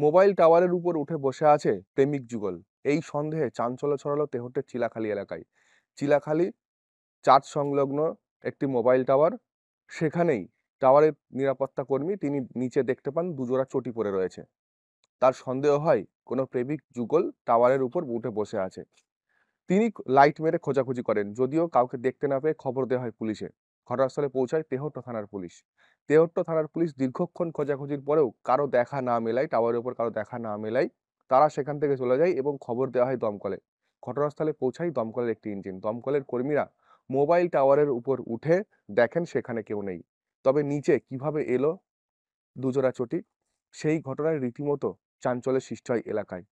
Mobile টাওয়ারের উপর উঠে বসে আছে প্রেমিক যুগল। এই সন্দেহে চাঞ্চল্য ছড়ালো তেহট্টের চিলাখালী এলাকায়। চিলাখালী চার্চ সংলগ্ন একটি মোবাইল টাওয়ার। সেখানেই টাওয়ারের নিরাপত্তা কর্মী তিনি নিচে দেখতে পান দুজোড়া চটি পড়ে রয়েছে। তার সন্দেহ হয় কোনো প্রেমিক যুগল টাওয়ারের উপর উঠে বসে আছে। তিনি লাইট মেরে খোঁজাখুঁজি করেন, যদিও কাউকে দেখতে না পেয়ে খবর দেওয়া হয় পুলিশে। ঘটনাস্থলে পৌঁছায় তেহট্ট থানার পুলিশ। তেহট্ট থানার পুলিশ দীর্ঘক্ষণ খোঁজাখুঁজির পরেও কারো দেখা না মেলায়, টাওয়ারের উপর কারো দেখা না মেলায় তারা সেখান থেকে চলে যায় এবং খবর দেওয়া হয় দমকলে। ঘটনাস্থলে পৌঁছায় দমকলের একটি ইঞ্জিন। দমকলের কর্মীরা মোবাইল টাওয়ারের উপর উঠে দেখেন সেখানে কেউ নেই। তবে নিচে কিভাবে এলো দুজোড়া চটি, সেই ঘটনায় রীতিমতো চাঞ্চল্যের সৃষ্টি হয় এলাকায়।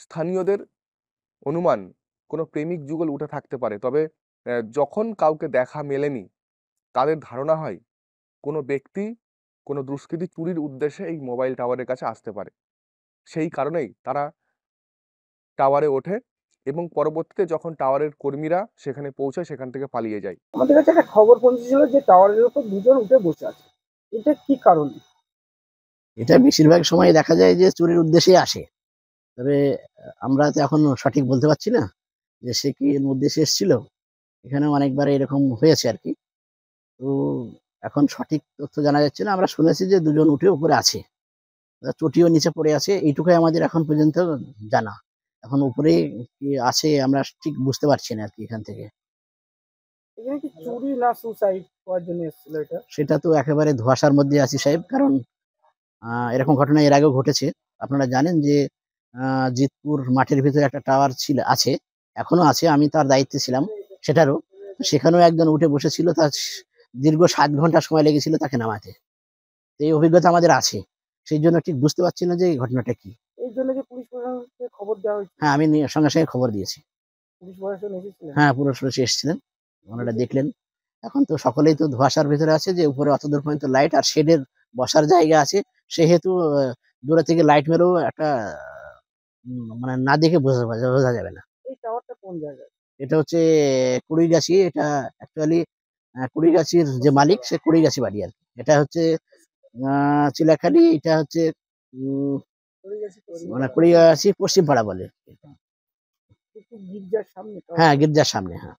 স্থানীয়দের অনুমান কোনো প্রেমিক যুগল উঠে থাকতে পারে। তবে যখন কাউকে দেখা মেলেনি, তাদের ধারণা হয় কোনো ব্যক্তি কোনো দুষ্কৃতী চুরির উদ্দেশ্যে এই মোবাইল টাওয়ারের কাছে আসতে পারে। সেই কারণেই তারা টাওয়ারে ওঠে এবং পরবর্তীতে যখন টাওয়ারের কর্মীরা সেখানে পৌঁছায় সেখান থেকে পালিয়ে যায়। আমাদের কাছে একটা খবর পৌঁছেছিল যে টাওয়ারের উপর দুজন উঠে বসে আছে। এটা কি কারণে? এটা বেশিরভাগ সময় দেখা যায় যে চুরির উদ্দেশ্যেই আসে। তবে আমরা তো এখন সঠিক বলতে পারছি না যে সে কি এর উদ্দেশ্যে এসেছিল। এখানে অনেকবার এরকম হয়েছে আরকি। তো এখন সঠিক তথ্য জানা যাচ্ছে না। আমরা শুনেছি যে দুজন উঠে উপরে আছে। চটিও নিচে পড়ে আছে। এইটুকুই আমাদের এখন পর্যন্ত জানা। এখন উপরে কি আছে আমরা ঠিক বুঝতে পারছি না আরকি এখান থেকে। এখানে কি চুরি না সুসাইড হওয়ার জন্য এসেছিল এটা? সেটা তো একেবারে ধোঁয়াশার মধ্যে আছি সাহেব। কারণ এরকম ঘটনা এর আগেও ঘটেছে। আপনারা জানেন যে জিতপুর মাঠের ভিতরে একটা টাওয়ার আছে। এখনো আছে। আমি তার দায়িত্বে ছিলাম সেটারও। সেখানেও একজন উঠে বসেছিল। তার দীর্ঘ ৭ ঘন্টা সময় লেগেছিল তাকে নামাতে। এই অভিজ্ঞতা আমাদের আছে। সেইজন্য ঠিক বুঝতে পারছি না যে এই ঘটনাটা কি? এই জন্য কি পুলিশ প্রশাসনকে খবর দেওয়া হয়েছিল? হ্যাঁ, আমি সঙ্গে, সঙ্গে খবর দিয়েছি। পুলিশ প্রশাসন এসেছিলেন? হ্যাঁ, পুলিশ এসেছিলেন। ওনারা দেখলেন। এখন তো সকলেই তো ধোঁয়াশার ভেতরে আছে যে উপরে অতদূর পর্যন্ত লাইট আর শেডের বসার জায়গা আছে। সেহেতু দূরে থেকে লাইট মেরেও একটা মানে না দেখে বোঝা যাবে না। এই টাওয়ারটা কোন জায়গায়? এটা হচ্ছে কুড়িগাছি। এটা অ্যাকচুয়ালি কুড়িগাছির যে মালিক সে কুড়িগাছি বাড়ি আরকি। এটা হচ্ছে চিলাখালী, এটা হচ্ছে উম মানে কুড়িগাছি পশ্চিম পাড়া বলে। গির্জার সামনে? হ্যাঁ, গির্জার সামনে। হ্যাঁ।